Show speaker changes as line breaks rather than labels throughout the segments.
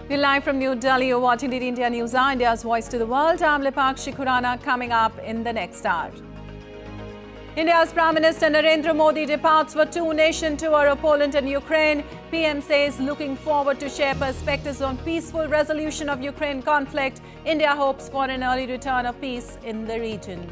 We're live from New Delhi. You're watching DD India News, India's voice to the world. I'm Lipakshi Khurana. Coming up in the next hour. India's Prime Minister Narendra Modi departs for two-nation tour of Poland and Ukraine. PM says looking forward to share perspectives on peaceful resolution of Ukraine conflict. India hopes for an early return of peace in the region.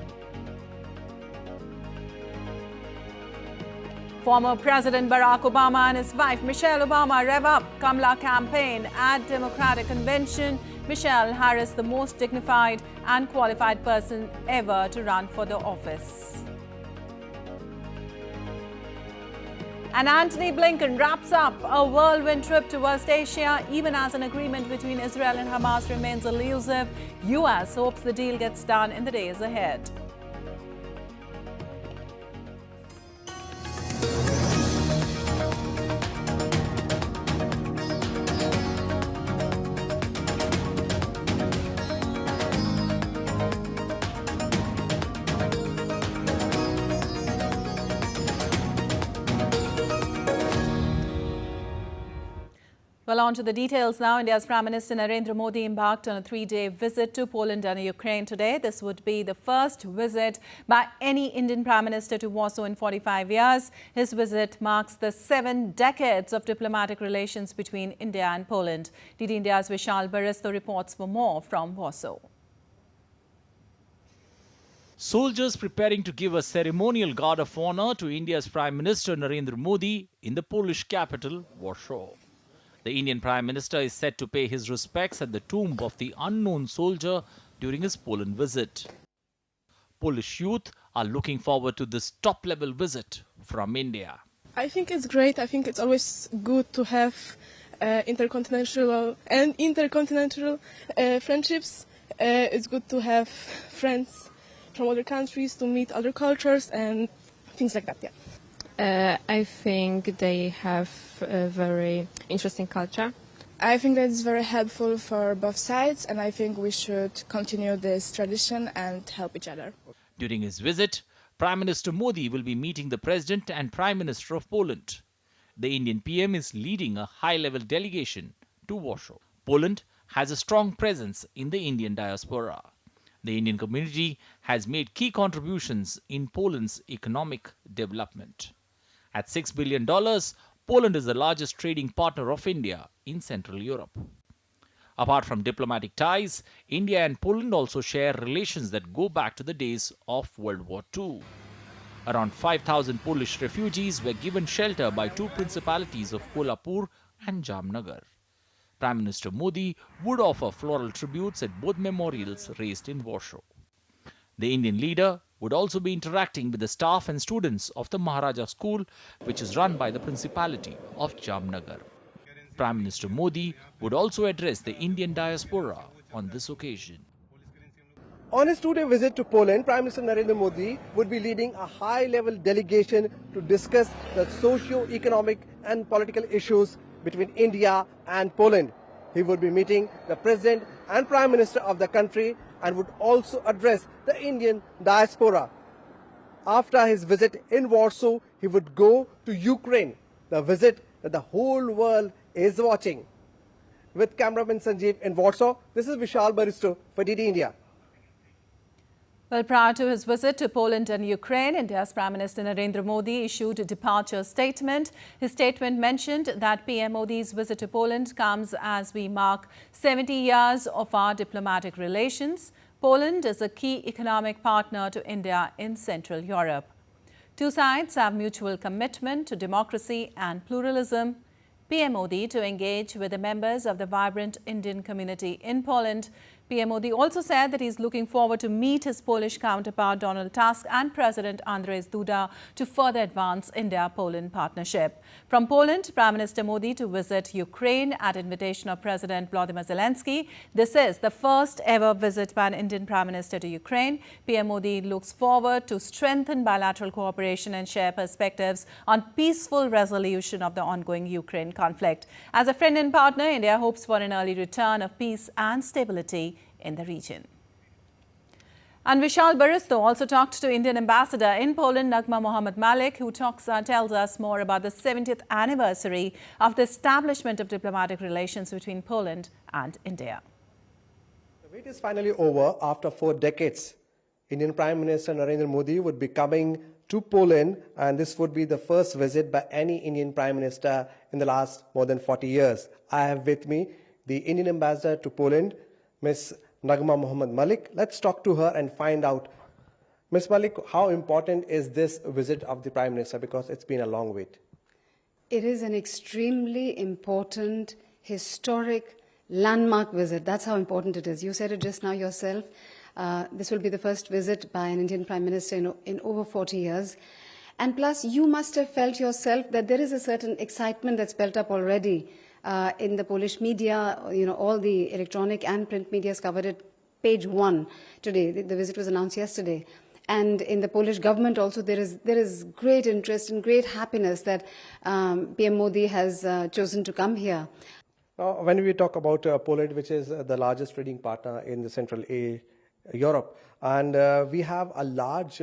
Former President Barack Obama and his wife Michelle Obama rev up Kamala campaign at Democratic Convention. Michelle Harris, the most dignified and qualified person ever to run for the office. And Antony Blinken wraps up a whirlwind trip to West Asia, even as an agreement between Israel and Hamas remains elusive. US hopes the deal gets done in the days ahead. Well, on to the details now. India's Prime Minister Narendra Modi embarked on a three-day visit to Poland and Ukraine today. This would be the first visit by any Indian Prime Minister to Warsaw in 45 years. His visit marks the 7 decades of diplomatic relations between India and Poland. DD India's Vishal Baristo reports for more from Warsaw.
Soldiers preparing to give a ceremonial guard of honor to India's Prime Minister Narendra Modi in the Polish capital, Warsaw. The Indian Prime Minister is set to pay his respects at the tomb of the unknown soldier during his Poland visit. Polish youth are looking forward to this top-level visit from India.
I think it's great. I think it's always good to have intercontinental friendships. It's good to have friends from other countries, to meet other cultures and things like that, yeah.
I think they have a very interesting culture.
I think that it's very helpful for both sides, and I think we should continue this tradition and help each other.
During his visit, Prime Minister Modi will be meeting the President and Prime Minister of Poland. The Indian PM is leading a high-level delegation to Warsaw. Poland has a strong presence in the Indian diaspora. The Indian community has made key contributions in Poland's economic development. At $6 billion, Poland is the largest trading partner of India in Central Europe. Apart from diplomatic ties, India and Poland also share relations that go back to the days of World War II. Around 5,000 Polish refugees were given shelter by two principalities of Kolhapur and Jamnagar. Prime Minister Modi would offer floral tributes at both memorials raised in Warsaw. The Indian leader would also be interacting with the staff and students of the Maharaja School, which is run by the Principality of Jamnagar. Prime Minister Modi would also address the Indian diaspora on this occasion.
On his two-day visit to Poland, Prime Minister Narendra Modi would be leading a high-level delegation to discuss the socio-economic and political issues between India and Poland. He would be meeting the President and Prime Minister of the country and would also address the Indian diaspora. After his visit in Warsaw, he would go to Ukraine, the visit that the whole world is watching. With cameraman Sanjeev in Warsaw, this is Vishal Baristo for DD India.
Well, prior to his visit to Poland and Ukraine, India's Prime Minister Narendra Modi issued a departure statement. His statement mentioned that PM Modi's visit to Poland comes as we mark 70 years of our diplomatic relations. Poland is a key economic partner to India in Central Europe. Two sides have mutual commitment to democracy and pluralism. PM Modi to engage with the members of the vibrant Indian community in Poland. PM Modi also said that he's looking forward to meet his Polish counterpart Donald Tusk and President Andrzej Duda to further advance India-Poland partnership. From Poland, Prime Minister Modi to visit Ukraine at invitation of President Volodymyr Zelensky. This is the first ever visit by an Indian Prime Minister to Ukraine. PM Modi looks forward to strengthen bilateral cooperation and share perspectives on peaceful resolution of the ongoing Ukraine conflict. As a friend and partner, India hopes for an early return of peace and stability in the region. And Vishal Baristo also talked to Indian ambassador in Poland, Nagma Mohammed Malik, who tells us more about the 70th anniversary of the establishment of diplomatic relations between Poland and India.
The wait is finally over. After 4 decades, Indian Prime Minister Narendra Modi would be coming to Poland, and this would be the first visit by any Indian Prime Minister in the last more than 40 years. I have with me the Indian ambassador to Poland, Ms. Nagma Mohammed Malik. Let's talk to her and find out, Ms. Malik, how important is this visit of the Prime Minister, because it's been a long wait?
It is an extremely important, historic, landmark visit. That's how important it is. You said it just now yourself. This will be the first visit by an Indian Prime Minister in over 40 years. And plus, you must have felt yourself that there is a certain excitement that's built up already in the Polish media. You know, all the electronic and print media has covered it. Page 1 today. The visit was announced yesterday. And in the Polish government also, there is great interest and great happiness that PM Modi has chosen to come here.
Now, when we talk about Poland, which is the largest trading partner in the Central Europe, and we have a large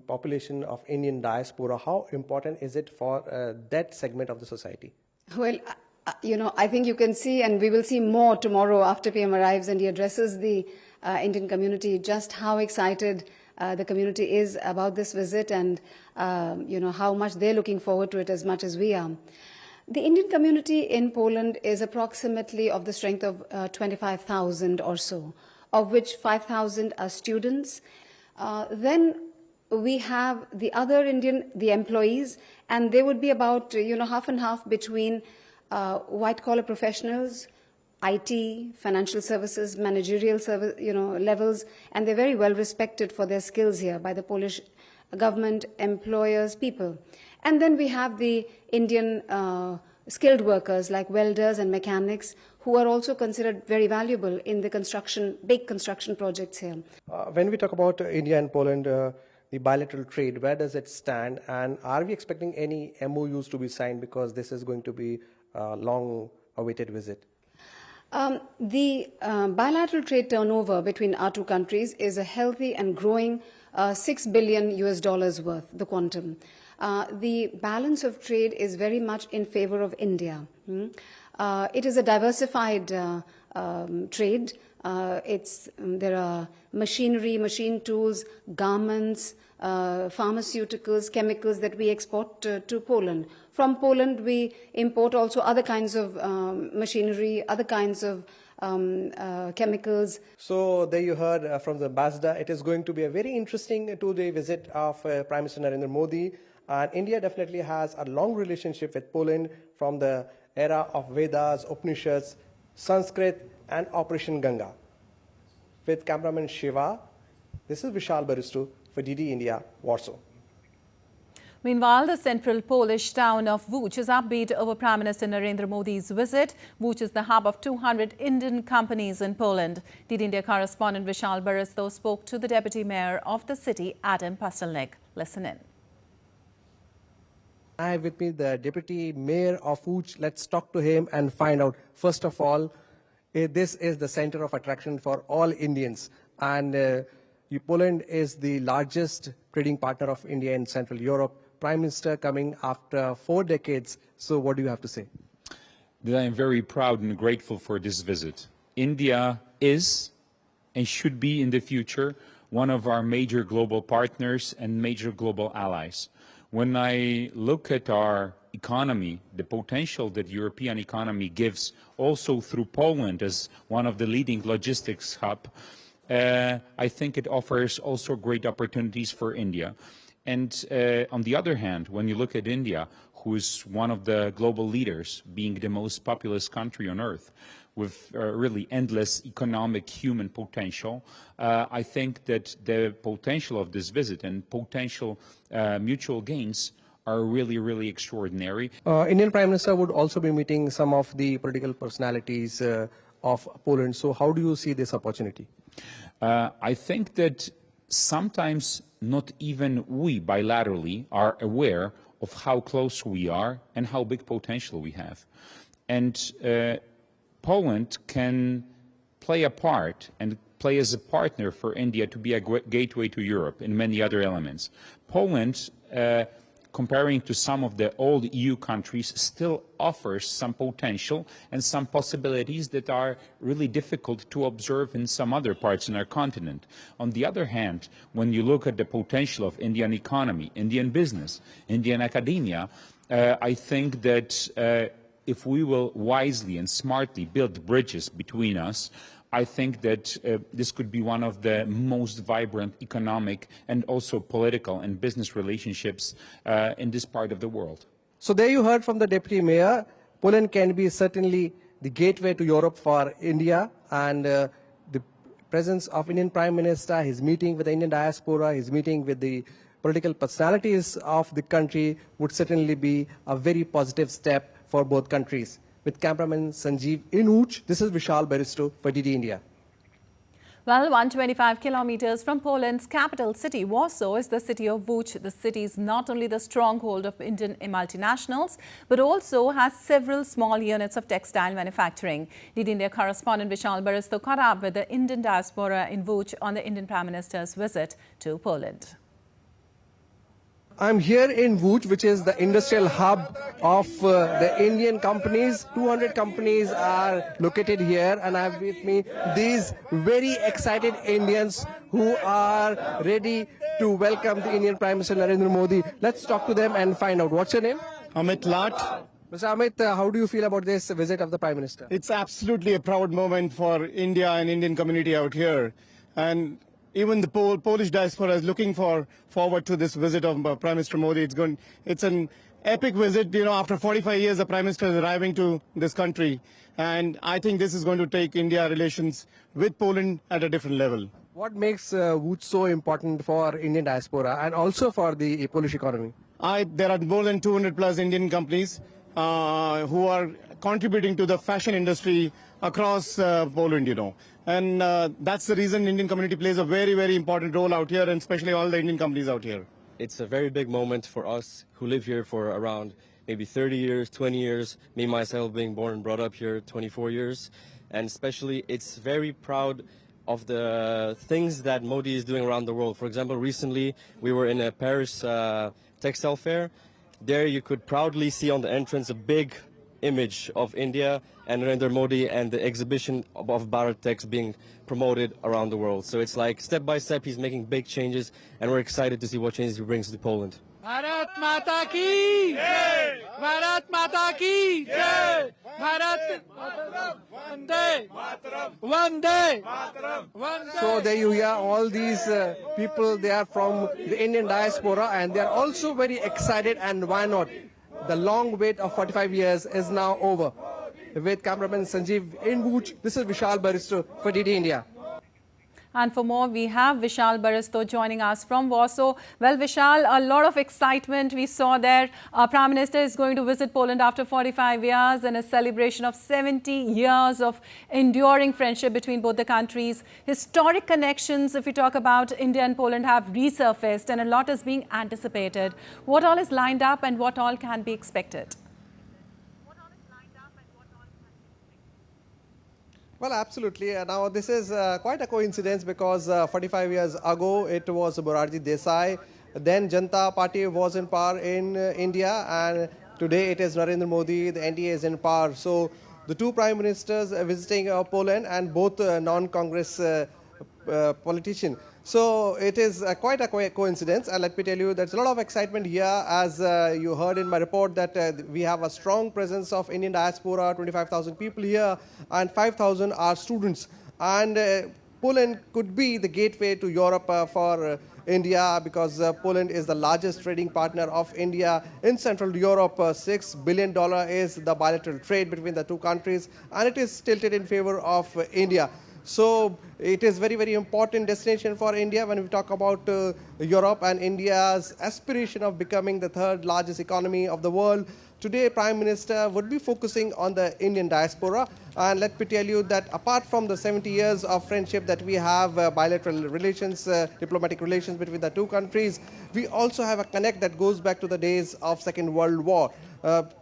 population of Indian diaspora, how important is it for that segment of the society?
Well, you know, I think you can see, and we will see more tomorrow after PM arrives and he addresses the Indian community, just how excited the community is about this visit, and you know, how much they're looking forward to it as much as we are. The Indian community in Poland is approximately of the strength of 25,000 or so, of which 5,000 are students. Then we have the other the employees, and they would be about, you know, half and half between white-collar professionals, IT, financial services, managerial service, you know, levels, and they're very well respected for their skills here by the Polish government, employers, people. And then we have the Indian skilled workers like welders and mechanics, who are also considered very valuable in the big construction projects here.
When we talk about India and Poland, the bilateral trade, where does it stand? And are we expecting any MOUs to be signed, because this is going to be a long-awaited visit?
The bilateral trade turnover between our two countries is a healthy and growing $6 billion worth, the quantum. The balance of trade is very much in favor of India. It is a diversified trade. There are machinery, machine tools, garments, pharmaceuticals, chemicals that we export to Poland. From Poland, we import also other kinds of machinery, other kinds of chemicals.
So there you heard from the ambassador. It is going to be a very interesting 2-day visit of Prime Minister Narendra Modi. And India definitely has a long relationship with Poland from the era of Vedas, Upanishads, Sanskrit, and Operation Ganga. With cameraman Shiva, this is Vishal Baristo for DD India, Warsaw.
Meanwhile, the central Polish town of Lodz is upbeat over Prime Minister Narendra Modi's visit. Lodz is the hub of 200 Indian companies in Poland. DD India correspondent Vishal Baristo spoke to the deputy mayor of the city, Adam Pastelnik. Listen in.
I have with me the deputy mayor of Lodz. Let's talk to him and find out. First of all, this is the center of attraction for all Indians, and Poland is the largest trading partner of India in Central Europe. Prime Minister coming after 4 decades. So what do you have to say?
That I am very proud and grateful for this visit. India is and should be in the future one of our major global partners and major global allies. When I look at our economy, the potential that European economy gives also through Poland as one of the leading logistics hub, I think it offers also great opportunities for India. And on the other hand, when you look at India, who is one of the global leaders, being the most populous country on earth, with really endless economic human potential, I think that the potential of this visit and potential mutual gains are really, really extraordinary.
Indian Prime Minister would also be meeting some of the political personalities of Poland. So how do you see this opportunity?
I think that sometimes not even we bilaterally are aware of how close we are and how big potential we have. And Poland can play a part and play as a partner for India to be a gateway to Europe in many other elements. Poland, comparing to some of the old EU countries, still offers some potential and some possibilities that are really difficult to observe in some other parts in our continent. On the other hand, when you look at the potential of Indian economy, Indian business, Indian academia, I think that if we will wisely and smartly build bridges between us, I think that this could be one of the most vibrant economic and also political and business relationships in this part of the world.
So there you heard from the Deputy Mayor, Poland can be certainly the gateway to Europe for India, and the presence of Indian Prime Minister, his meeting with the Indian diaspora, his meeting with the political personalities of the country would certainly be a very positive step for both countries. With cameraman Sanjeev in Lodz, this is Vishal Baristo for DD India.
Well, 125 kilometers from Poland's capital city, Warsaw, is the city of Lodz. The city is not only the stronghold of Indian multinationals, but also has several small units of textile manufacturing. DD India correspondent Vishal Baristo caught up with the Indian diaspora in Lodz on the Indian Prime Minister's visit to Poland.
I'm here in Lodz, which is the industrial hub of the Indian companies. 200 companies are located here, and I have with me these very excited Indians who are ready to welcome the Indian Prime Minister Narendra Modi. Let's talk to them and find out. What's your name?
Amit Lat.
Mr. Amit, how do you feel about this visit of the Prime Minister?
It's absolutely a proud moment for India and Indian community out here. And even the Polish diaspora is looking forward to this visit of Prime Minister Modi. It's an epic visit. You know, after 45 years, the Prime Minister is arriving to this country. And I think this is going to take India relations with Poland at a different level.
What makes Lodz so important for Indian diaspora and also for the Polish economy?
There are more than 200 plus Indian companies who are contributing to the fashion industry across Poland, you know. And that's the reason Indian community plays a very, very important role out here, and especially all the Indian companies out here.
It's a very big moment for us who live here for around maybe 30 years, 20 years, me myself being born and brought up here 24 years. And especially it's very proud of the things that Modi is doing around the world. For example, recently we were in a Paris textile fair. There you could proudly see on the entrance a big image of India and Narendra Modi and the exhibition of Bharat Tex being promoted around the world. So it's like step by step he's making big changes, and we're excited to see what changes he brings to Poland.
Bharat Mata ki Jai! Bharat Mata ki Jai! Bharat Vande Vande Vande.
So there you hear all these people, they are from the Indian diaspora, and they are also very excited, and why not? The long wait of 45 years is now over. With cameraman Sanjeev in Lodz, this is Vishal Baristo for DD India.
And for more, we have Vishal Baristo joining us from Warsaw. Well, Vishal, a lot of excitement we saw there. Our Prime Minister is going to visit Poland after 45 years in a celebration of 70 years of enduring friendship between both the countries. Historic connections, if we talk about India and Poland, have resurfaced, and a lot is being anticipated. What all is lined up and what all can be expected?
Well, absolutely. Now, this is quite a coincidence because 45 years ago, it was Morarji Desai. Then Janata Party was in power in India, and today it is Narendra Modi. The NDA is in power. So the two prime ministers visiting Poland, and both non-Congress politicians. So it is quite a coincidence, and let me tell you, there's a lot of excitement here, as you heard in my report that we have a strong presence of Indian diaspora, 25,000 people here, and 5,000 are students. And Poland could be the gateway to Europe for India, because Poland is the largest trading partner of India in Central Europe. $6 billion is the bilateral trade between the two countries, and it is tilted in favor of India. So it is very, very important destination for India when we talk about Europe and India's aspiration of becoming the third largest economy of the world, today Prime Minister would be focusing on the Indian diaspora. And let me tell you that apart from the 70 years of friendship that we have, bilateral relations, diplomatic relations between the two countries, we also have a connect that goes back to the days of Second World War.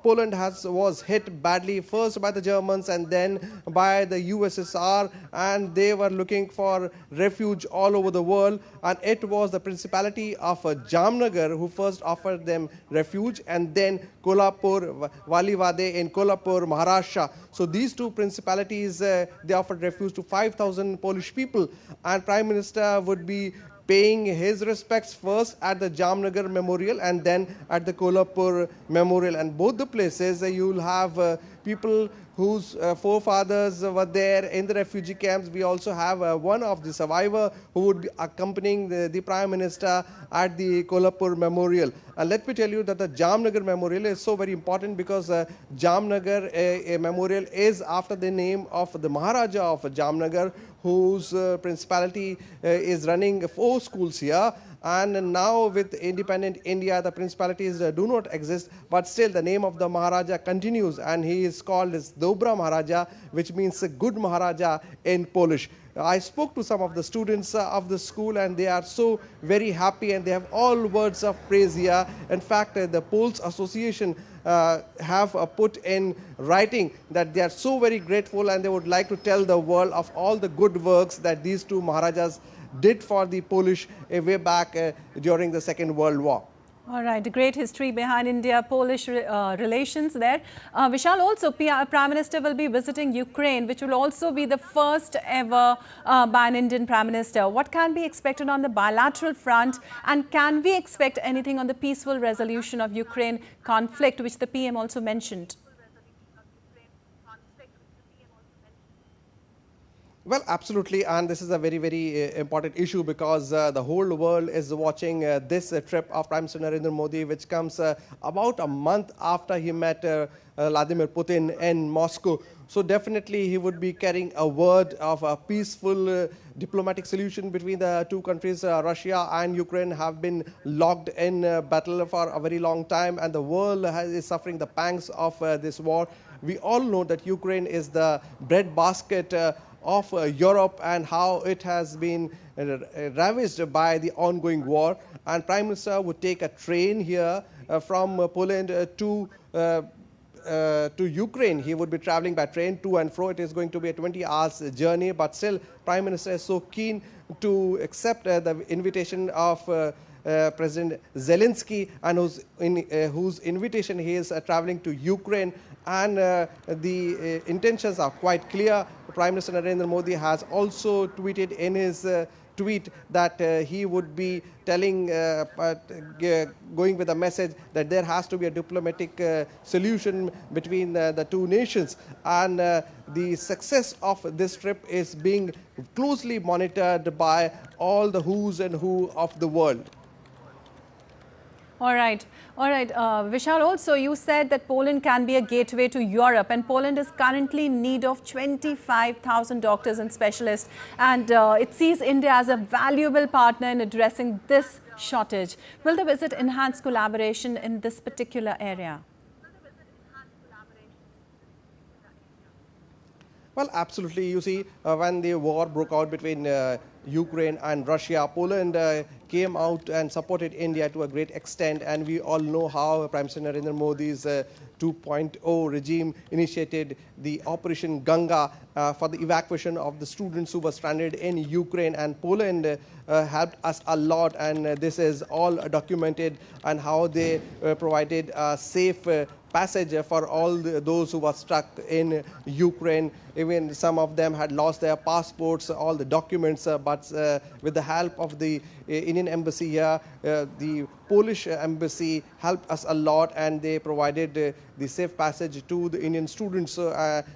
Poland was hit badly first by the Germans and then by the USSR, and they were looking for refuge all over the world, and it was the Principality of Jamnagar who first offered them refuge, and then Kolhapur, Walivade in Kolhapur, Maharashtra. So these two principalities, they offered refuge to 5,000 Polish people, and Prime Minister would be paying his respects first at the Jamnagar Memorial and then at the Kolhapur Memorial. And both the places, you will have people whose forefathers were there in the refugee camps. We also have one of the survivor who would be accompanying the Prime Minister at the Kolhapur Memorial. And let me tell you that the Jamnagar Memorial is so very important because Jamnagar Memorial is after the name of the Maharaja of Jamnagar, whose principality is running 4 schools here. And now with independent India, the principalities do not exist, but still the name of the Maharaja continues, and he is called as Dobra Maharaja, which means a good Maharaja in Polish. I spoke to some of the students of the school, and they are so very happy, and they have all words of praise here. In fact, the Poles Association have put in writing that they are so very grateful, and they would like to tell the world of all the good works that these two Maharajas did for the Polish way back during the Second World War.
All right, a great history behind India-Polish relations there. Vishal, also Prime Minister will be visiting Ukraine, which will also be the first ever by an Indian Prime Minister. What can be expected on the bilateral front, and can we expect anything on the peaceful resolution of Ukraine conflict, which the PM also mentioned?
Well, absolutely, and this is a very, very important issue because the whole world is watching this trip of Prime Minister Narendra Modi, which comes about a month after he met Vladimir Putin in Moscow. So definitely he would be carrying a word of a peaceful diplomatic solution between the two countries. Russia and Ukraine have been locked in battle for a very long time, and the world is suffering the pangs of this war. We all know that Ukraine is the breadbasket of Europe and how it has been ravaged by the ongoing war. And Prime Minister would take a train here from Poland to Ukraine. He would be traveling by train to and fro. It is going to be a 20 hours journey, but still Prime Minister is so keen to accept the invitation of President Zelensky, and whose invitation he is traveling to Ukraine. And the intentions are quite clear. Prime Minister Narendra Modi has also tweeted in his tweet that he would be telling, going with a message that there has to be a diplomatic solution between the two nations. And the success of this trip is being closely monitored by all the who's and who of the world.
All right. Vishal, also you said that Poland can be a gateway to Europe, and Poland is currently in need of 25,000 doctors and specialists, and it sees India as a valuable partner in addressing this shortage. Will the visit enhance collaboration in this particular area?
Well, absolutely. You see, when the war broke out between Ukraine and Russia, Poland came out and supported India to a great extent, and we all know how Prime Minister Narendra Modi's 2.0 regime initiated the Operation Ganga for the evacuation of the students who were stranded in Ukraine, and Poland helped us a lot, and this is all documented, and how they provided a safe passage for all those who were stuck in Ukraine. Even some of them had lost their passports, all the documents, but with the help of the Indian embassy here, the Polish embassy helped us a lot, and they provided the safe passage to the Indian students.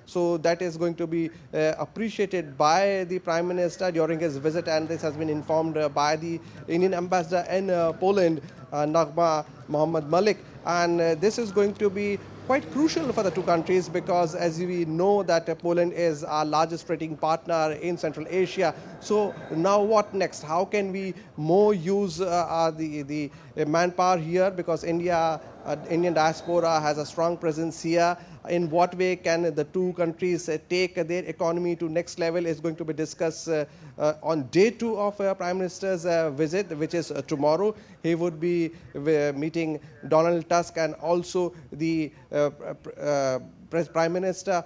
So that is going to be appreciated by the Prime Minister during his visit, and this has been informed by the Indian ambassador in Poland, Nagma Mohammed Malik. and this is going to be quite crucial for the two countries, because as we know that Poland is our largest trading partner in Central Asia. So now what next? How can we more use the manpower here, because Indian diaspora has a strong presence here. In what way can the two countries take their economy to next level is going to be discussed on day 2 of Prime Minister's visit, which is tomorrow. He would be meeting Donald Tusk and also the Prime Minister,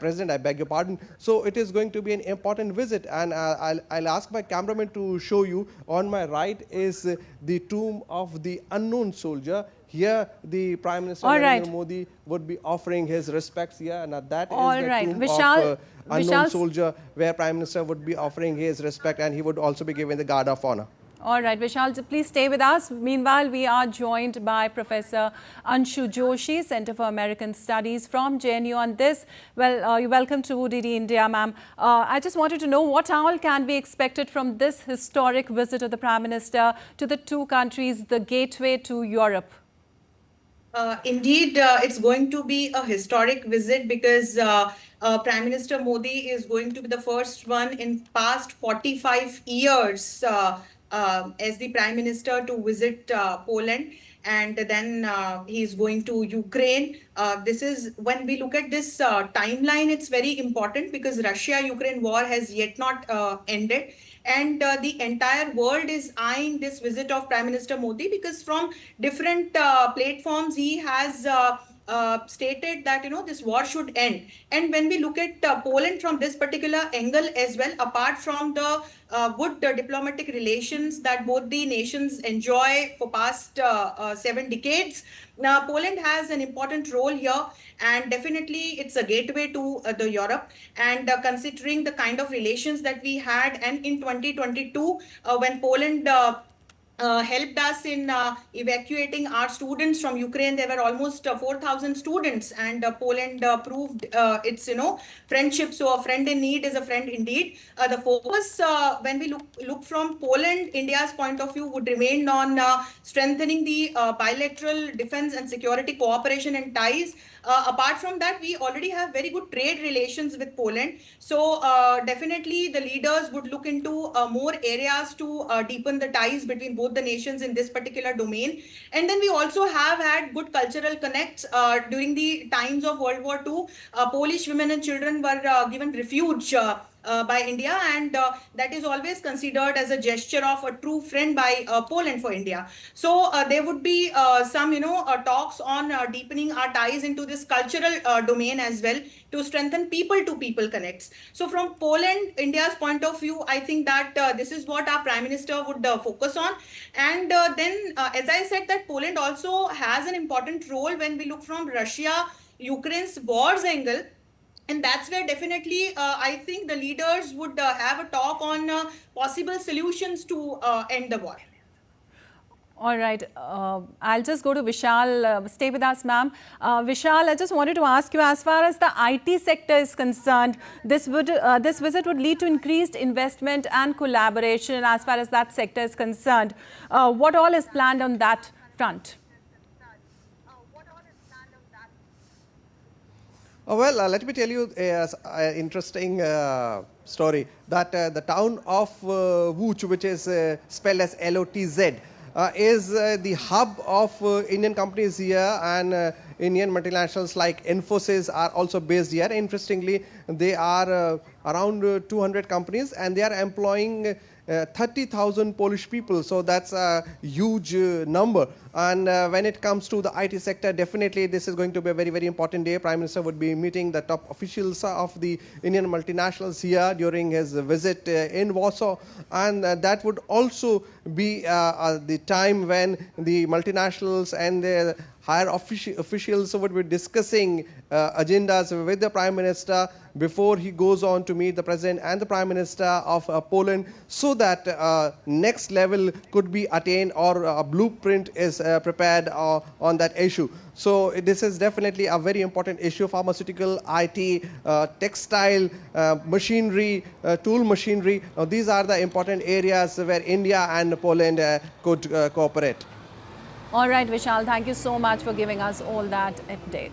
President, I beg your pardon. So it is going to be an important visit, and I'll ask my cameraman to show you. On my right is the tomb of the unknown soldier. Here, the Prime Minister Narendra Modi would be offering his respects here, and that is the tomb of unknown soldier, where Prime Minister would be offering his respect, and he would also be given the Guard of Honor.
All right, Vishal, please stay with us. Meanwhile, we are joined by Professor Anshu Joshi, Center for American Studies from JNU on this. Well, you're welcome to UDD India, ma'am. I just wanted to know what all can be expected from this historic visit of the Prime Minister to the two countries, the gateway to Europe.
Indeed, it's going to be a historic visit, because Prime Minister Modi is going to be the first one in past 45 years as the Prime Minister to visit Poland, and then he's going to Ukraine. This is, when we look at this timeline, it's very important, because Russia-Ukraine war has yet not ended. And the entire world is eyeing this visit of Prime Minister Modi, because from different platforms he has stated that, this war should end. And when we look at Poland from this particular angle as well, apart from the good diplomatic relations that both the nations enjoy for past 7 decades, now Poland has an important role here, and definitely it's a gateway to the Europe. And considering the kind of relations that we had, and in 2022 when Poland helped us in evacuating our students from Ukraine. There were almost 4,000 students, and Poland proved its friendship. So a friend in need is a friend indeed. The focus when we look from Poland, India's point of view would remain on strengthening the bilateral defense and security cooperation and ties. Apart from that, we already have very good trade relations with Poland. So definitely the leaders would look into more areas to deepen the ties between both the nations in this particular domain. And then we also have had good cultural connects during the times of World War II. Polish women and children were given refuge by India, and that is always considered as a gesture of a true friend by Poland for India. So there would be some talks on deepening our ties into this cultural domain as well, to strengthen people to people connects. So from Poland, India's point of view, I think that this is what our Prime Minister would focus on. And then as I said, that Poland also has an important role when we look from Russia-Ukraine's wars angle. And that's where definitely I think the leaders would have a talk on possible solutions to end the war.
All right. I'll just go to Vishal. Stay with us, ma'am. Vishal, I just wanted to ask you, as far as the IT sector is concerned, this visit would lead to increased investment and collaboration as far as that sector is concerned. What all is planned on that front?
Well, let me tell you an interesting story, that the town of Lodz, which is spelled as Lotz, is the hub of Indian companies here, and Indian multinationals like Infosys are also based here. Interestingly, they are around 200 companies, and they are employing 30,000 Polish people, so that's a huge number. And when it comes to the IT sector, definitely this is going to be a very, very important day. Prime Minister would be meeting the top officials of the Indian multinationals here during his visit in Warsaw, and that would also be the time when the multinationals and their higher officials would be discussing agendas with the Prime Minister before he goes on to meet the President and the Prime Minister of Poland, so that next level could be attained, or a blueprint is prepared on that issue. So this is definitely a very important issue: pharmaceutical, IT, textile, machinery, tool machinery. These are the important areas where India and Poland could cooperate.
All right, Vishal, thank you so much for giving us all that update.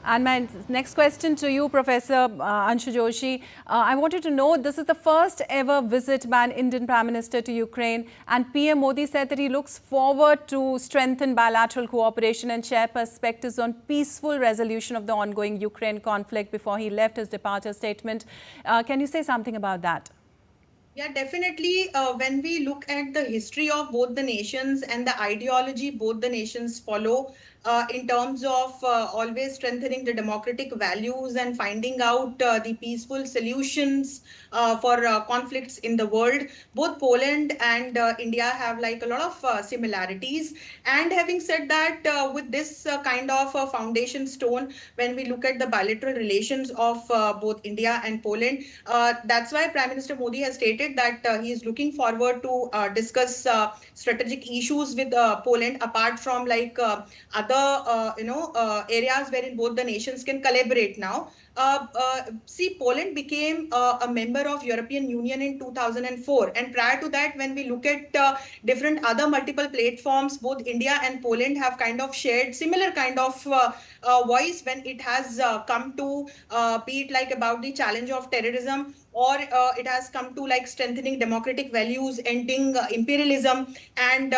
And my next question to you, Professor Anshu Joshi. I wanted to know, this is the first ever visit by an Indian Prime Minister to Ukraine, and PM Modi said that he looks forward to strengthen bilateral cooperation and share perspectives on peaceful resolution of the ongoing Ukraine conflict before he left his departure statement. Can you say something about that?
Yeah, definitely. When we look at the history of both the nations and the ideology both the nations follow in terms of always strengthening the democratic values and finding out the peaceful solutions for conflicts in the world, both Poland and India have like a lot of similarities. And having said that, with this kind of foundation stone, when we look at the bilateral relations of both India and Poland, that's why Prime Minister Modi has stated that he is looking forward to discuss strategic issues with Poland, apart from like other areas wherein both the nations can collaborate now. See, Poland became a member of European Union in 2004, and prior to that, when we look at different other multiple platforms, both India and Poland have kind of shared similar kind of voice when it has come to be it like about the challenge of terrorism, or it has come to like strengthening democratic values, ending imperialism, and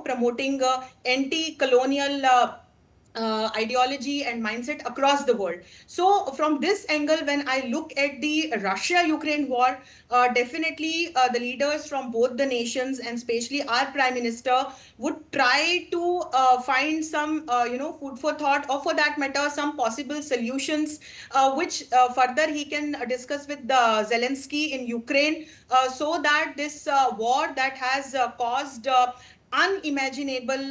promoting anti-colonial ideology and mindset across the world. So from this angle, when I look at the Russia-Ukraine war, definitely the leaders from both the nations, and especially our Prime Minister, would try to find some food for thought, or for that matter some possible solutions which further he can discuss with Zelensky in Ukraine, so that this war that has caused unimaginable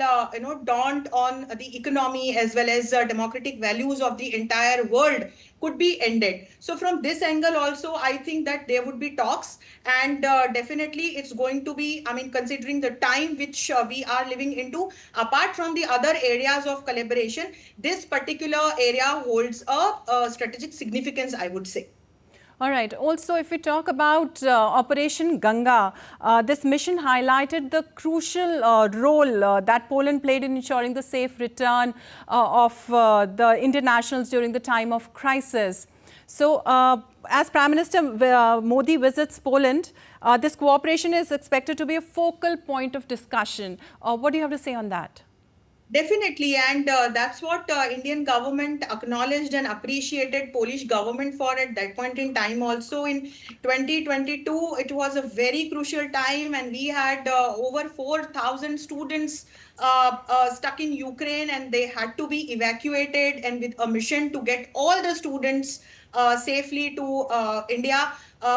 daunt on the economy as well as democratic values of the entire world could be ended. So from this angle also, I think that there would be talks, and definitely it's going to be, I mean, considering the time which we are living into, apart from the other areas of collaboration, this particular area holds a strategic significance, I would say.
All right. Also, if we talk about Operation Ganga, this mission highlighted the crucial role that Poland played in ensuring the safe return of the Indian nationals during the time of crisis. So, as Prime Minister Modi visits Poland, this cooperation is expected to be a focal point of discussion. What do you have to say on that?
Definitely, and that's what Indian government acknowledged and appreciated Polish government for at that point in time. Also in 2022, it was a very crucial time, and we had over 4,000 students stuck in Ukraine, and they had to be evacuated, and with a mission to get all the students safely to India,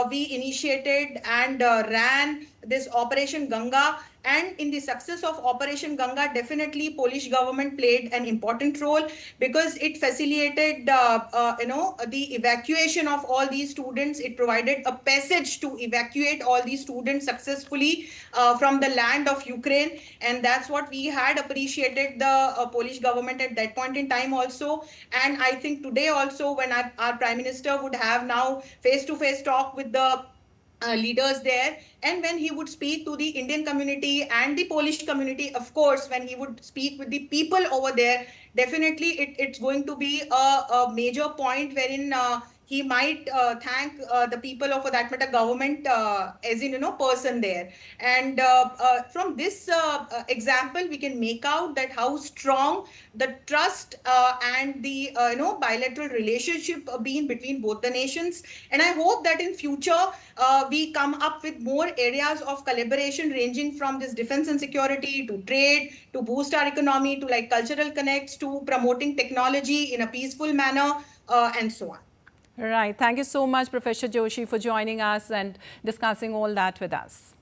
we initiated and ran this Operation Ganga. And in the success of Operation Ganga, definitely Polish government played an important role, because it facilitated, the evacuation of all these students. It provided a passage to evacuate all these students successfully from the land of Ukraine. And that's what we had appreciated the Polish government at that point in time also. And I think today also, when our Prime Minister would have now face-to-face talk with the leaders there, and when he would speak to the Indian community and the Polish community, of course, when he would speak with the people over there, definitely it's going to be a major point wherein he might thank the people, or for that matter government, as in person there. And from this example, we can make out that how strong the trust and the bilateral relationship been between both the nations. And I hope that in future we come up with more areas of collaboration, ranging from this defense and security to trade, to boost our economy, to like cultural connects, to promoting technology in a peaceful manner, and so on.
Right. Thank you so much, Professor Joshi, for joining us and discussing all that with us.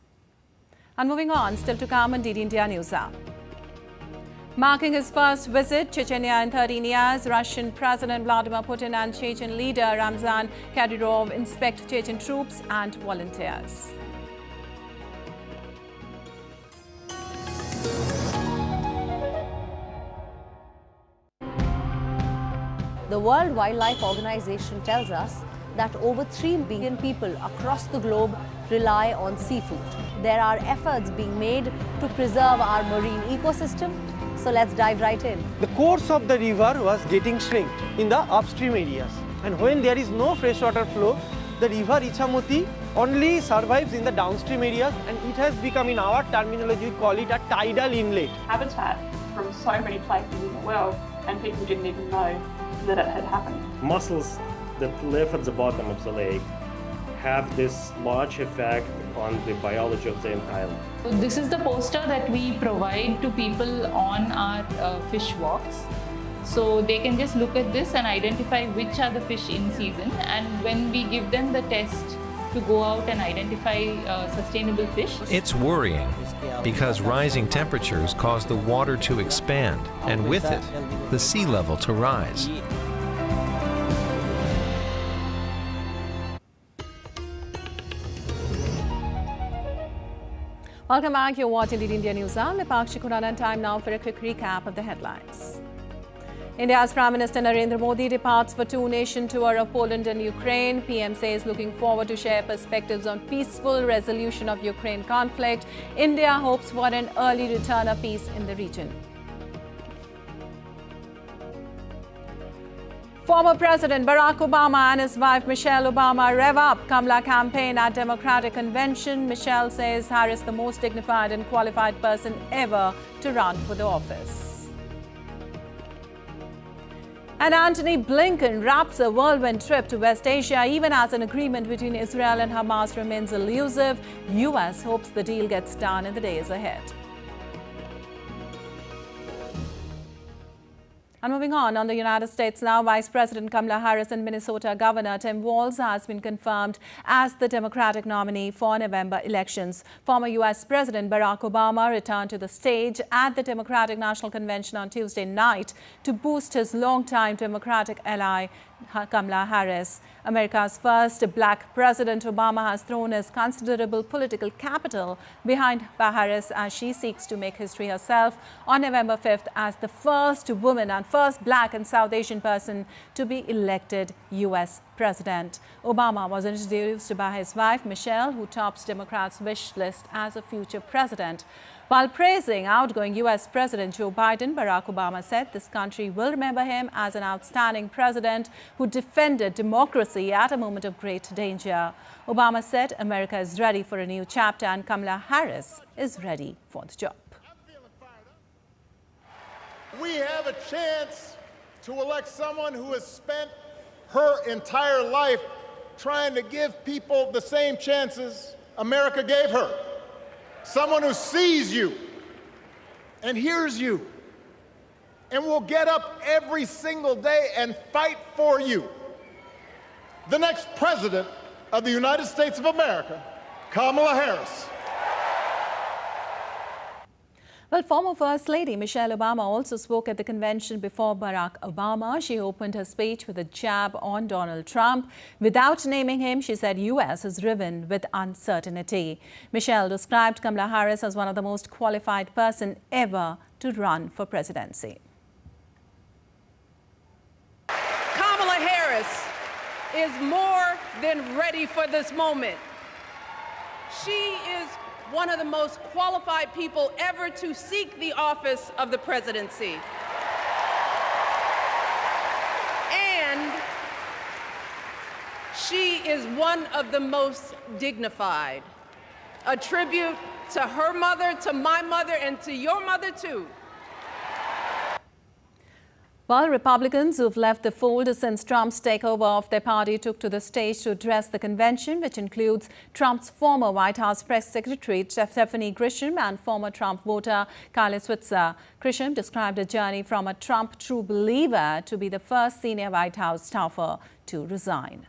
And moving on, still to come on DD India News Hour. Marking his first visit, Chechnya in 13 years, Russian President Vladimir Putin and Chechen leader Ramzan Kadyrov inspect Chechen troops and volunteers.
The World Wildlife Organization tells us that over 3 billion people across the globe rely on seafood. There are efforts being made to preserve our marine ecosystem. So let's dive right in.
The course of the river was getting shrinked in the upstream areas. And when there is no freshwater flow, the river Ichamoti only survives in the downstream areas, and it has become, in our terminology, we call it a tidal inlet.
Habitat from so many places in the world, and people didn't even know that it had happened.
Mussels that live at the bottom of the lake have this large effect on the biology of the island.
So this is the poster that we provide to people on our fish walks. So they can just look at this and identify which are the fish in season, and when we give them the test to go out and identify sustainable fish.
It's worrying because rising temperatures cause the water to expand, and with it, the sea level to rise.
Welcome back. You're watching the India News Hour. I'm Pakshi Khurana. Time now for a quick recap of the headlines. India's Prime Minister Narendra Modi departs for two-nation tour of Poland and Ukraine. PM says looking forward to share perspectives on peaceful resolution of Ukraine conflict. India hopes for an early return of peace in the region. Former President Barack Obama and his wife Michelle Obama rev up Kamala campaign at Democratic Convention. Michelle says Harris the most dignified and qualified person ever to run for the office. And Antony Blinken wraps a whirlwind trip to West Asia even as an agreement between Israel and Hamas remains elusive. US hopes the deal gets done in the days ahead. And moving on the United States now, Vice President Kamala Harris and Minnesota Governor Tim Walz has been confirmed as the Democratic nominee for November elections. Former U.S. President Barack Obama returned to the stage at the Democratic National Convention on Tuesday night to boost his longtime Democratic ally Kamala Harris. America's first black president, Obama has thrown his considerable political capital behind Harris as she seeks to make history herself on November 5th as the first woman and first black and South Asian person to be elected U.S. president. Obama was introduced by his wife, Michelle, who tops Democrats' wish list as a future president. While praising outgoing U.S. President Joe Biden, Barack Obama said this country will remember him as an outstanding president who defended democracy at a moment of great danger. Obama said America is ready for a new chapter and Kamala Harris is ready for the job.
We have a chance to elect someone who has spent her entire life trying to give people the same chances America gave her. Someone who sees you and hears you and will get up every single day and fight for you. The next president of the United States of America, Kamala Harris.
Well, former First Lady Michelle Obama also spoke at the convention before Barack Obama. She opened her speech with a jab on Donald Trump. Without naming him, she said U.S. is riven with uncertainty. Michelle described Kamala Harris as one of the most qualified person ever to run for presidency.
Kamala Harris is more than ready for this moment. She is one of the most qualified people ever to seek the office of the presidency. And she is one of the most dignified. A tribute to her mother, to my mother, and to your mother too.
While Republicans who've left the fold since Trump's takeover of their party took to the stage to address the convention, which includes Trump's former White House press secretary Stephanie Grisham and former Trump voter Kyle Switzer. Grisham described a journey from a Trump true believer to be the first senior White House staffer to resign.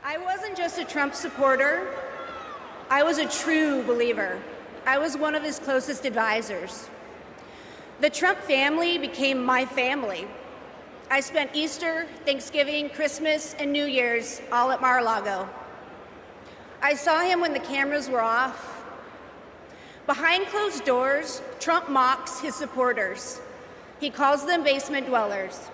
I wasn't just a Trump supporter. I was a true believer. I was one of his closest advisors. The Trump family became my family. I spent Easter, Thanksgiving, Christmas, and New Year's all at Mar-a-Lago. I saw him when the cameras were off. Behind closed doors, Trump mocks his supporters. He calls them basement dwellers.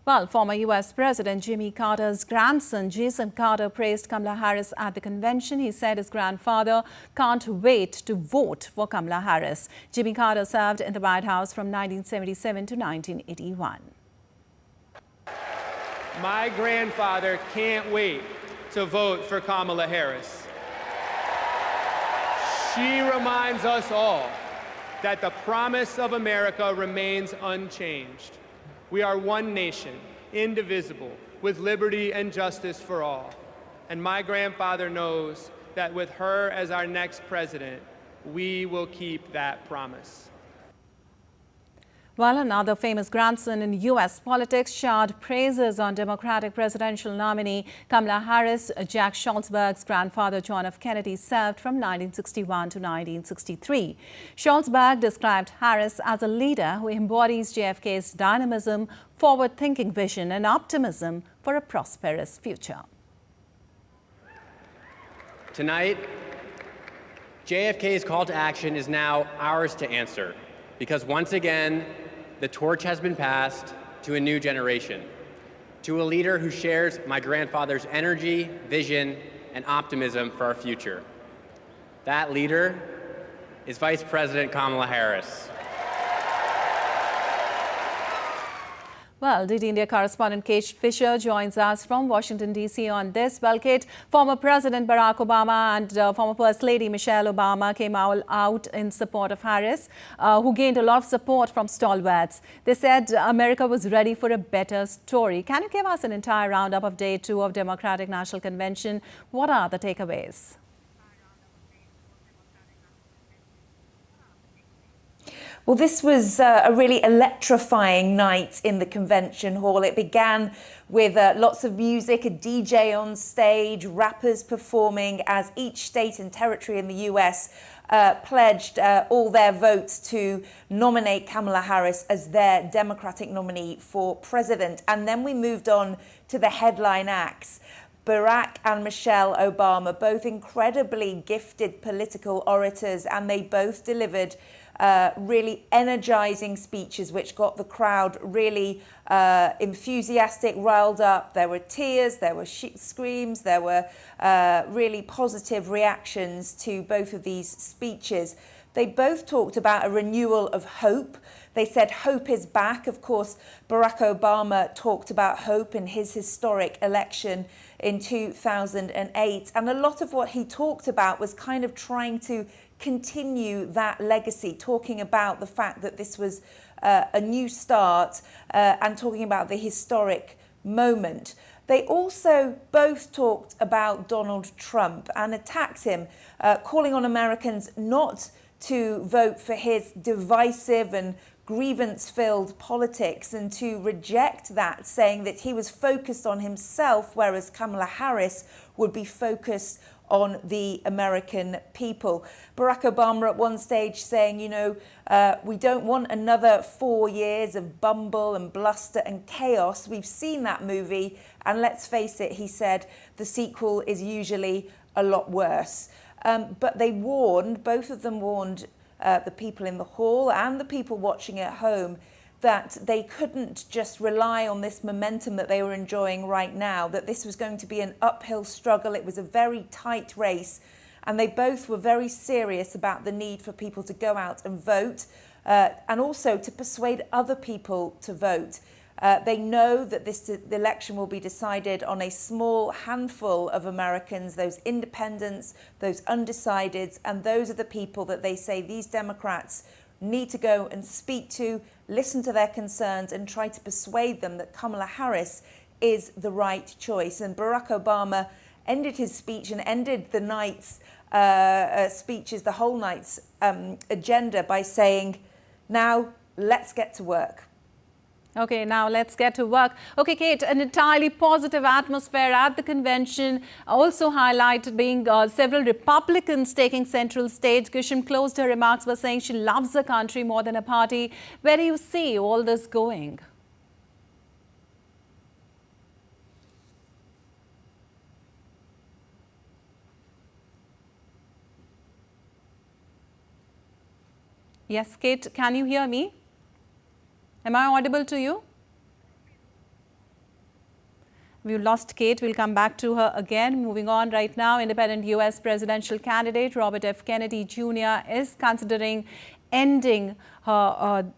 Well, former U.S. President Jimmy Carter's grandson, Jason Carter, praised Kamala Harris at the convention. He said his grandfather can't wait to vote for Kamala Harris. Jimmy Carter served in the White House from 1977 to 1981.
My grandfather can't wait to vote for Kamala Harris. She reminds us all that the promise of America remains unchanged. We are one nation, indivisible, with liberty and justice for all. And my grandfather knows that with her as our next president, we will keep that promise.
Well, another famous grandson in U.S. politics showered praises on Democratic presidential nominee Kamala Harris. Jack Schultzberg's grandfather, John F. Kennedy, served from 1961 to 1963. Schultzberg described Harris as a leader who embodies JFK's dynamism, forward-thinking vision and optimism for a prosperous future.
Tonight, JFK's call to action is now ours to answer, because once again, the torch has been passed to a new generation, to a leader who shares my grandfather's energy, vision, and optimism for our future. That leader is Vice President Kamala Harris.
Well, DD India correspondent Kate Fisher joins us from Washington, D.C. on this. Well, Kate, former President Barack Obama and former First Lady Michelle Obama came out in support of Harris, who gained a lot of support from stalwarts. They said America was ready for a better story. Can you give us an entire roundup of Day 2 of Democratic National Convention? What are the takeaways?
Well, this was a really electrifying night in the convention hall. It began with lots of music, a DJ on stage, rappers performing as each state and territory in the US pledged all their votes to nominate Kamala Harris as their Democratic nominee for president. And then we moved on to the headline acts. Barack and Michelle Obama, both incredibly gifted political orators, and they both delivered really energizing speeches which got the crowd really enthusiastic, riled up. There were tears, there were screams, there were really positive reactions to both of these speeches. They both talked about a renewal of hope. They said hope is back. Of course, Barack Obama talked about hope in his historic election in 2008. And a lot of what he talked about was kind of trying to continue that legacy, talking about the fact that this was a new start and talking about the historic moment. They also both talked about Donald Trump and attacked him, calling on Americans not to vote for his divisive and grievance-filled politics and to reject that, saying that he was focused on himself, whereas Kamala Harris would be focused on the American people. Barack Obama at one stage saying, you know, we don't want another 4 years of bumble and bluster and chaos. We've seen that movie, and let's face it, he said, the sequel is usually a lot worse. But they warned, both of them warned the people in the hall and the people watching at home that they couldn't just rely on this momentum that they were enjoying right now, that this was going to be an uphill struggle. It was a very tight race, and they both were very serious about the need for people to go out and vote and also to persuade other people to vote. They know that the election will be decided on a small handful of Americans, those independents, those undecideds, and those are the people that they say these Democrats need to go and speak to, listen to their concerns, and try to persuade them that Kamala Harris is the right choice. And Barack Obama ended his speech and ended the night's speeches, the whole night's agenda by saying, now let's get to work.
Okay, now let's get to work. Okay, Kate, an entirely positive atmosphere at the convention, also highlighted being several Republicans taking central stage. Grisham closed her remarks by saying she loves the country more than a party. Where do you see all this going? Yes, Kate, can you hear me? Am I audible to you? We lost Kate. We'll come back to her again. Moving on right now, independent U.S. presidential candidate Robert F. Kennedy Jr. is considering ending her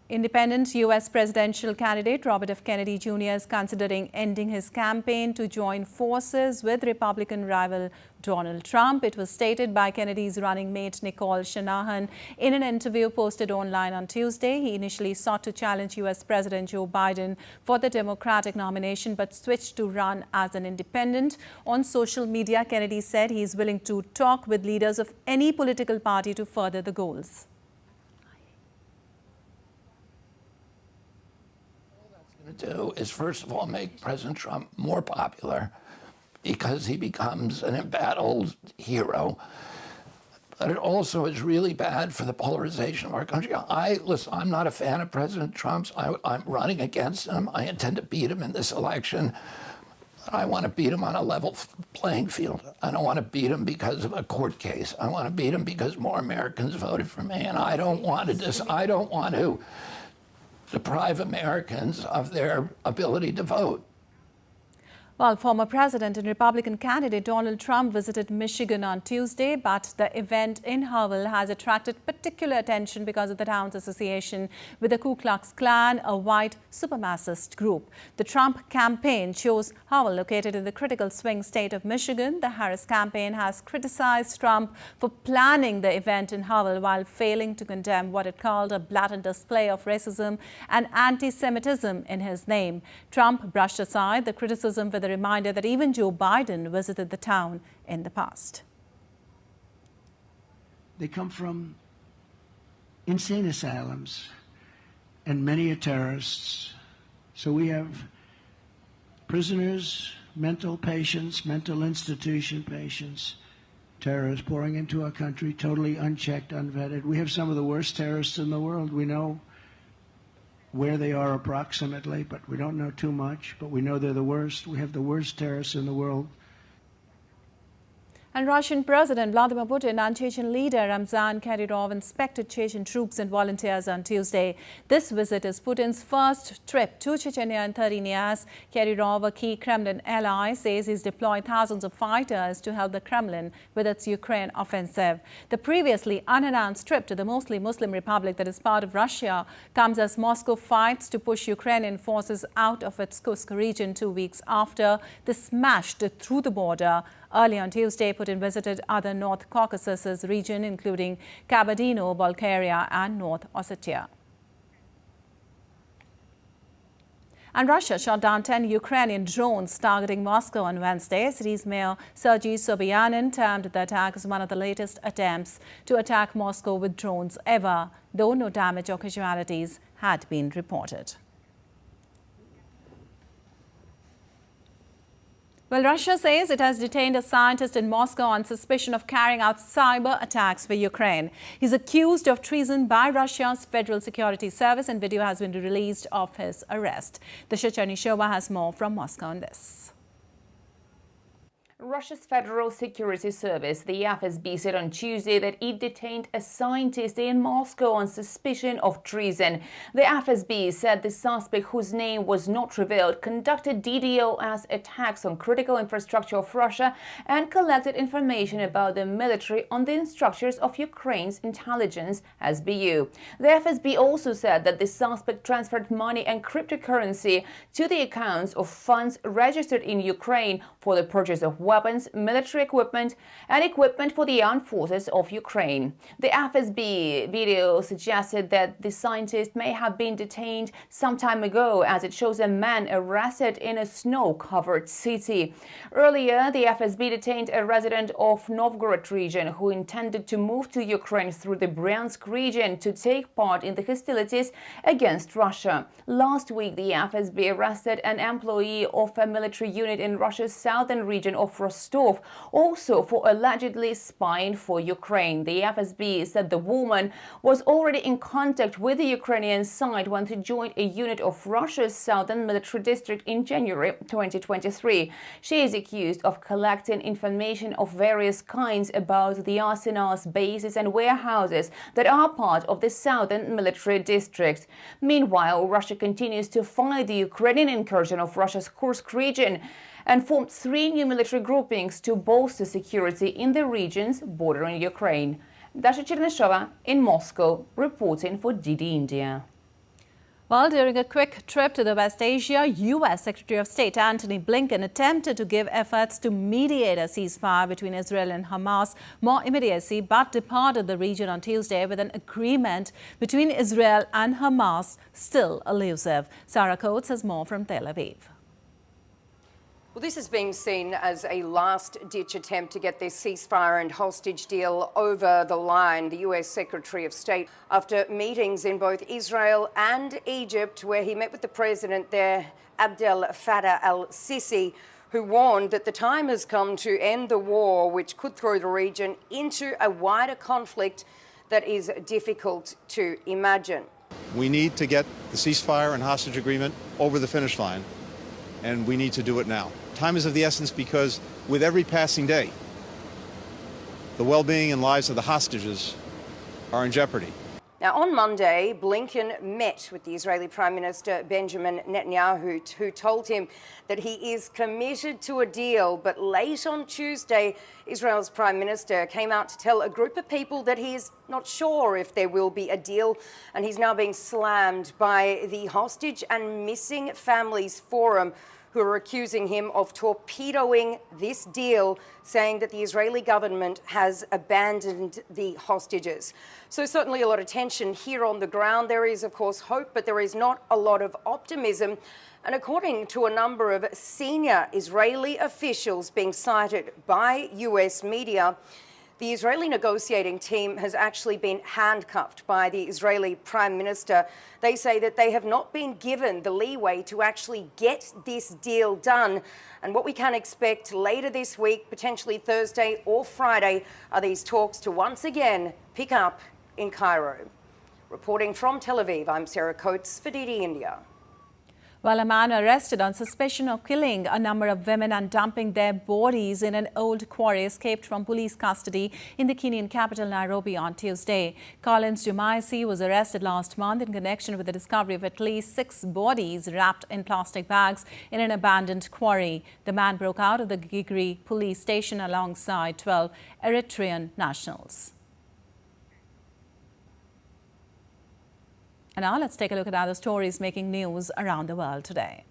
independent U.S. presidential candidate Robert F. Kennedy Jr. is considering ending his campaign to join forces with Republican rival Donald Trump. It was stated by Kennedy's running mate Nicole Shanahan in an interview posted online on Tuesday. He initially sought to challenge U.S. President Joe Biden for the Democratic nomination but switched to run as an independent. On social media, Kennedy said he is willing to talk with leaders of any political party to further the goals.
To do is, first of all, make President Trump more popular because he becomes an embattled hero. But it also is really bad for the polarization of our country. Listen, I'm not a fan of President Trump's. I'm running against him. I intend to beat him in this election. I want to beat him on a level playing field. I don't want to beat him because of a court case. I want to beat him because more Americans voted for me, and I don't want to deprive Americans of their ability to vote.
Well, former President and Republican candidate Donald Trump visited Michigan on Tuesday, but the event in Howell has attracted particular attention because of the town's association with the Ku Klux Klan, a white supremacist group. The Trump campaign chose Howell, located in the critical swing state of Michigan. The Harris campaign has criticized Trump for planning the event in Howell while failing to condemn what it called a blatant display of racism and anti-Semitism in his name. Trump brushed aside the criticism with a reminder that even Joe Biden visited the town in the past.
They come from insane asylums, and many are terrorists. So we have prisoners, mental patients, mental institution patients, terrorists pouring into our country, totally unchecked, unvetted. We have some of the worst terrorists in the world. We know where they are approximately, but we don't know too much, but we know they're the worst. We have the worst terrorists in the world.
And Russian President Vladimir Putin and Chechen leader Ramzan Kadyrov inspected Chechen troops and volunteers on Tuesday. This visit is Putin's first trip to Chechnya in 13 years. Kadyrov, a key Kremlin ally, says he's deployed thousands of fighters to help the Kremlin with its Ukraine offensive. The previously unannounced trip to the mostly Muslim republic that is part of Russia comes as Moscow fights to push Ukrainian forces out of its Kursk region 2 weeks after they smashed through the border. Early on Tuesday, Putin visited other North Caucasus region, including Kabardino-Balkaria and North Ossetia. And Russia shot down 10 Ukrainian drones targeting Moscow on Wednesday. City's mayor Sergei Sobyanin termed the attack as one of the latest attempts to attack Moscow with drones ever, though no damage or casualties had been reported. Well, Russia says it has detained a scientist in Moscow on suspicion of carrying out cyber attacks for Ukraine. He's accused of treason by Russia's Federal Security Service, and video has been released of his arrest. The Sheva has more from Moscow on this.
Russia's Federal Security Service, the FSB, said on Tuesday that it detained a scientist in Moscow on suspicion of treason. The FSB said the suspect, whose name was not revealed, conducted DDoS attacks on critical infrastructure of Russia and collected information about the military on the instructors of Ukraine's intelligence SBU. The FSB also said that the suspect transferred money and cryptocurrency to the accounts of funds registered in Ukraine for the purchase of weapons, military equipment, and equipment for the armed forces of Ukraine. The FSB video suggested that the scientist may have been detained some time ago, as it shows a man arrested in a snow-covered city. Earlier, the FSB detained a resident of Novgorod region who intended to move to Ukraine through the Bryansk region to take part in the hostilities against Russia. Last week, the FSB arrested an employee of a military unit in Russia's southern region of Rostov, also for allegedly spying for Ukraine. The FSB said the woman was already in contact with the Ukrainian side when she joined a unit of Russia's southern military district in January 2023. She is accused of collecting information of various kinds about the arsenals, bases and warehouses that are part of the southern military district. Meanwhile, Russia continues to fight the Ukrainian incursion of Russia's Kursk region and formed 3 new military groupings to bolster security in the regions bordering Ukraine. Dasha Cherneshova in Moscow, reporting for DD India.
Well, during a quick trip to the West Asia, U.S. Secretary of State Antony Blinken attempted to give efforts to mediate a ceasefire between Israel and Hamas more immediacy, but departed the region on Tuesday with an agreement between Israel and Hamas still elusive. Sarah Coates has more from Tel Aviv.
Well, this is being seen as a last-ditch attempt to get this ceasefire and hostage deal over the line. The US Secretary of State, after meetings in both Israel and Egypt, where he met with the president there, Abdel Fattah al-Sisi, who warned that the time has come to end the war, which could throw the region into a wider conflict that is difficult to imagine.
We need to get the ceasefire and hostage agreement over the finish line, and we need to do it now. Time is of the essence because with every passing day, the well-being and lives of the hostages are in jeopardy.
Now, on Monday, Blinken met with the Israeli Prime Minister Benjamin Netanyahu, who told him that he is committed to a deal. But late on Tuesday, Israel's Prime Minister came out to tell a group of people that he is not sure if there will be a deal, and he's now being slammed by the Hostage and Missing Families Forum, who are accusing him of torpedoing this deal, saying that the Israeli government has abandoned the hostages. So certainly a lot of tension here on the ground. There is, of course, hope, but there is not a lot of optimism. And according to a number of senior Israeli officials being cited by US media, the Israeli negotiating team has actually been handcuffed by the Israeli Prime Minister. They say that they have not been given the leeway to actually get this deal done. And what we can expect later this week, potentially Thursday or Friday, are these talks to once again pick up in Cairo. Reporting from Tel Aviv, I'm Sarah Coates for DD India.
Well, a man arrested on suspicion of killing a number of women and dumping their bodies in an old quarry escaped from police custody in the Kenyan capital, Nairobi, on Tuesday. Collins Jumaisi was arrested last month in connection with the discovery of at least 6 bodies wrapped in plastic bags in an abandoned quarry. The man broke out of the Gigri police station alongside 12 Eritrean nationals. And now let's take a look at other stories making news around the world today.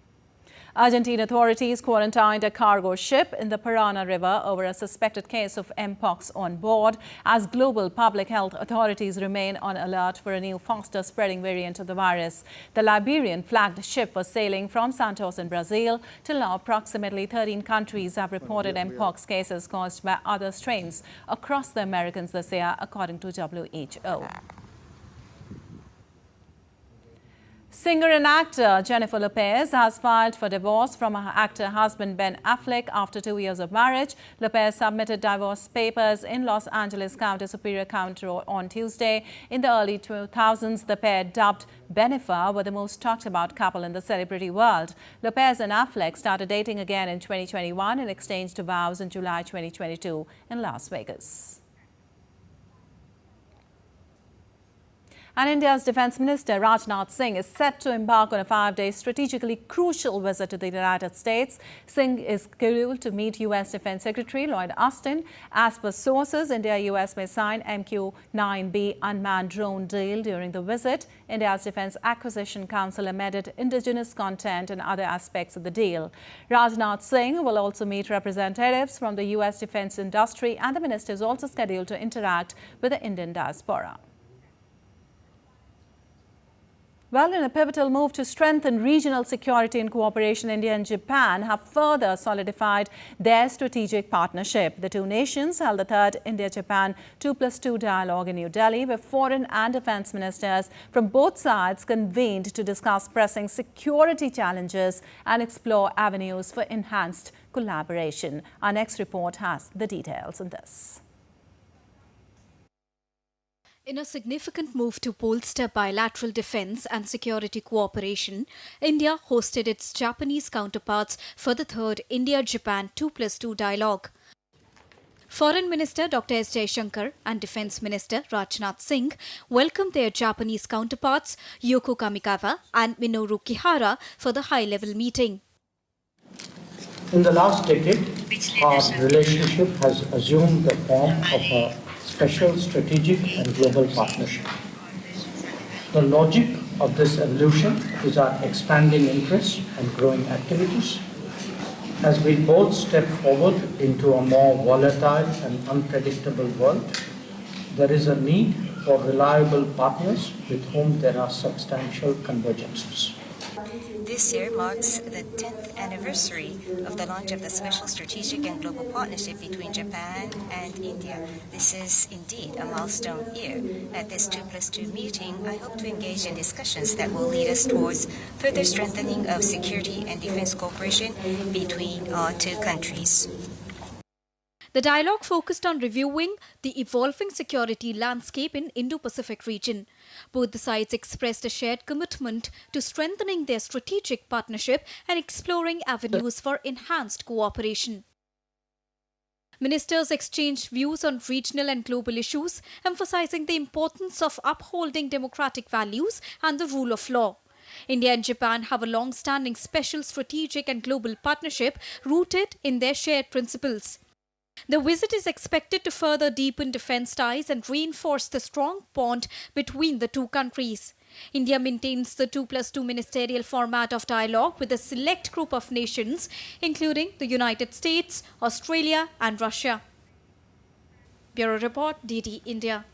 Argentine authorities quarantined a cargo ship in the Parana River over a suspected case of Mpox on board, as global public health authorities remain on alert for a new, faster spreading variant of the virus. The Liberian-flagged ship was sailing from Santos in Brazil. Till now, approximately 13 countries have reported Mpox cases caused by other strains across the Americas this year, according to WHO. Singer and actor Jennifer Lopez has filed for divorce from her actor husband Ben Affleck after 2 years of marriage. Lopez submitted divorce papers in Los Angeles County Superior Court on Tuesday. In the early 2000s, the pair, dubbed Bennifer, were the most talked about couple in the celebrity world. Lopez and Affleck started dating again in 2021 and exchanged vows in July 2022 in Las Vegas. And India's Defence Minister Rajnath Singh is set to embark on a 5-day strategically crucial visit to the United States. Singh is scheduled to meet U.S. Defence Secretary Lloyd Austin. As per sources, India-US may sign MQ-9B unmanned drone deal during the visit. India's Defence Acquisition Council amended indigenous content and other aspects of the deal. Rajnath Singh will also meet representatives from the U.S. defence industry, and the minister is also scheduled to interact with the Indian diaspora. Well, in a pivotal move to strengthen regional security and cooperation, India and Japan have further solidified their strategic partnership. The two nations held the third India-Japan 2+2 dialogue in New Delhi, where foreign and defence ministers from both sides convened to discuss pressing security challenges and explore avenues for enhanced collaboration. Our next report has the details on this.
In a significant move to bolster bilateral defense and security cooperation, India hosted its Japanese counterparts for the third India-Japan 2+2 dialogue. Foreign Minister Dr. S. Jaishankar and Defense Minister Rajnath Singh welcomed their Japanese counterparts Yoko Kamikawa and Minoru Kihara for the high-level meeting.
In the last decade, our relationship has assumed the form of a special strategic and global partnership. The logic of this evolution is our expanding interests and growing activities. As we both step forward into a more volatile and unpredictable world, there is a need for reliable partners with whom there are substantial convergences.
This year marks the 10th anniversary of the launch of the Special Strategic and Global Partnership between Japan and India. This is indeed a milestone year. At this 2+2 meeting, I hope to engage in discussions that will lead us towards further strengthening of security and defense cooperation between our two countries.
The dialogue focused on reviewing the evolving security landscape in Indo-Pacific region. Both the sides expressed a shared commitment to strengthening their strategic partnership and exploring avenues for enhanced cooperation. Ministers exchanged views on regional and global issues, emphasizing the importance of upholding democratic values and the rule of law. India and Japan have a long-standing special strategic and global partnership rooted in their shared principles. The visit is expected to further deepen defense ties and reinforce the strong bond between the two countries. India maintains the 2+2 ministerial format of dialogue with a select group of nations, including the United States, Australia and Russia. Bureau Report, DD India.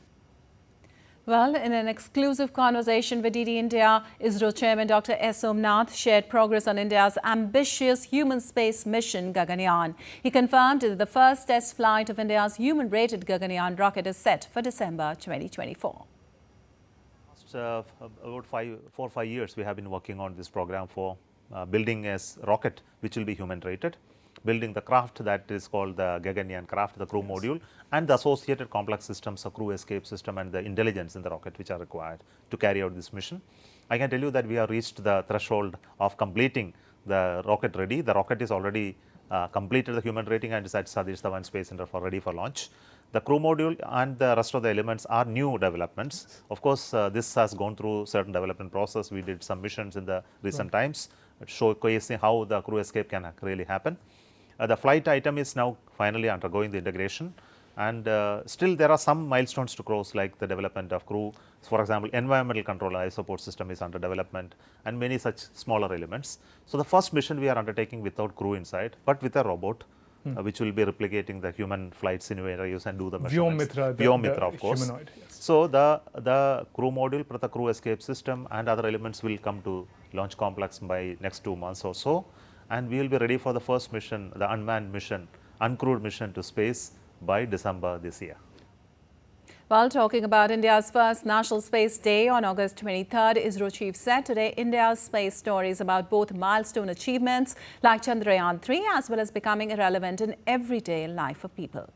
Well, in an exclusive conversation with DD India, ISRO Chairman Dr. S. Somnath shared progress on India's ambitious human space mission Gaganyaan. He confirmed that the first test flight of India's human-rated Gaganyaan rocket is set for December 2024.
About 4 or 5 years we have been working on this program for building a rocket which will be human-rated, building the craft that is called the Gaganyaan craft, the crew module, and the associated complex systems, a crew escape system and the intelligence in the rocket which are required to carry out this mission. I can tell you that we have reached the threshold of completing the rocket ready. The rocket is already completed the human rating and is at Satish Dhawan Space Center for ready for launch. The crew module and the rest of the elements are new developments. Of course, this has gone through certain development process. We did some missions in the recent times showcasing how the crew escape can really happen. The flight item is now finally undergoing the integration, and still there are some milestones to cross, like the development of crew. For example, environmental control life support system is under development and many such smaller elements. So the first mission we are undertaking without crew inside, but with a robot which will be replicating the human flight scenarios and do the measurements. Vyomitra, of course. Humanoid, yes. So the crew module, the crew escape system and other elements will come to launch complex by next 2 months or so. And we will be ready for the first mission, the unmanned mission, uncrewed mission to space by December this year.
While talking about India's first National Space Day on August 23rd, ISRO chief said today India's space story is about both milestone achievements like Chandrayaan-3 as well as becoming irrelevant in everyday life of people.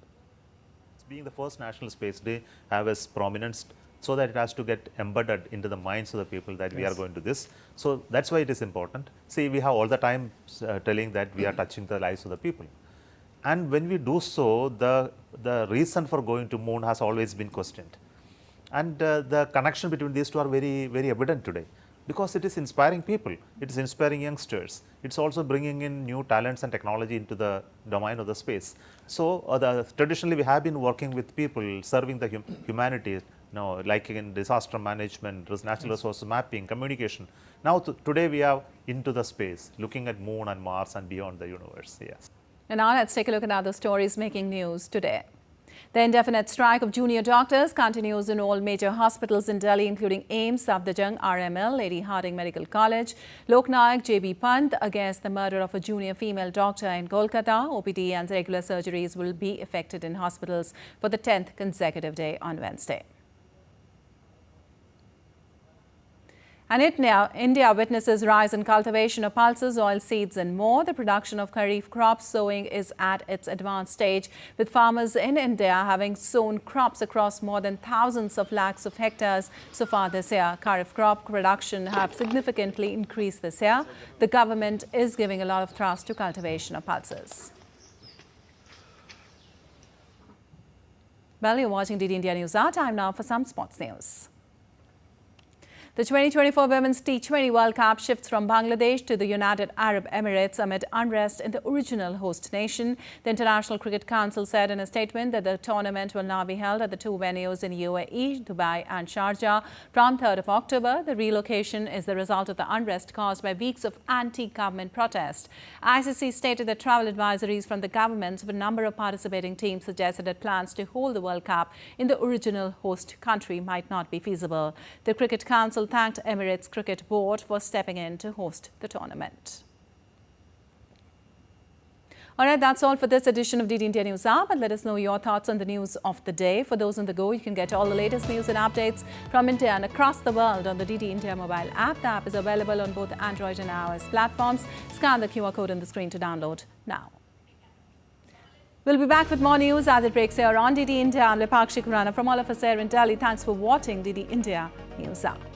Being the first National Space Day have its prominence so that it has to get embedded into the minds of the people that we are going to this. So that's why it is important. See, we have all the time telling that we are touching the lives of the people. And when we do so, the reason for going to moon has always been questioned. And the connection between these two are very, very evident today, because it is inspiring people, it is inspiring youngsters, it's also bringing in new talents and technology into the domain of the space. So traditionally we have been working with people serving the humanity, like in disaster management, natural resource mapping, communication. Now today we are into the space, looking at moon and Mars and beyond the universe. Yes.
And now let's take a look at other stories making news today. The indefinite strike of junior doctors continues in all major hospitals in Delhi, including AIIMS, Safdarjung, RML, Lady Hardinge Medical College, Loknayak, JB Pant, against the murder of a junior female doctor in Kolkata. OPD and regular surgeries will be affected in hospitals for the 10th consecutive day on Wednesday. And India witnesses rise in cultivation of pulses, oilseeds and more. The production of kharif crops sowing is at its advanced stage, with farmers in India having sown crops across more than thousands of lakhs of hectares so far this year. Kharif crop production have significantly increased this year. The government is giving a lot of thrust to cultivation of pulses. Well, you're watching DD India News Hour. Time now for some sports news. The 2024 Women's T20 World Cup shifts from Bangladesh to the United Arab Emirates amid unrest in the original host nation. The International Cricket Council said in a statement that the tournament will now be held at the two venues in UAE, Dubai and Sharjah from 3rd of October. The relocation is the result of the unrest caused by weeks of anti-government protest. ICC stated that travel advisories from the governments of a number of participating teams suggested that plans to hold the World Cup in the original host country might not be feasible. The Cricket Council thanked Emirates Cricket Board for stepping in to host the tournament. All right, that's all for this edition of DD India News Hour. But let us know your thoughts on the news of the day. For those on the go, you can get all the latest news and updates from India and across the world on the DD India mobile app. The app is available on both Android and iOS platforms. Scan the QR code on the screen to download now. We'll be back with more news as it breaks here on DD India. I'm Lepakshi Kurana from all of us here in Delhi. Thanks for watching DD India News Hour.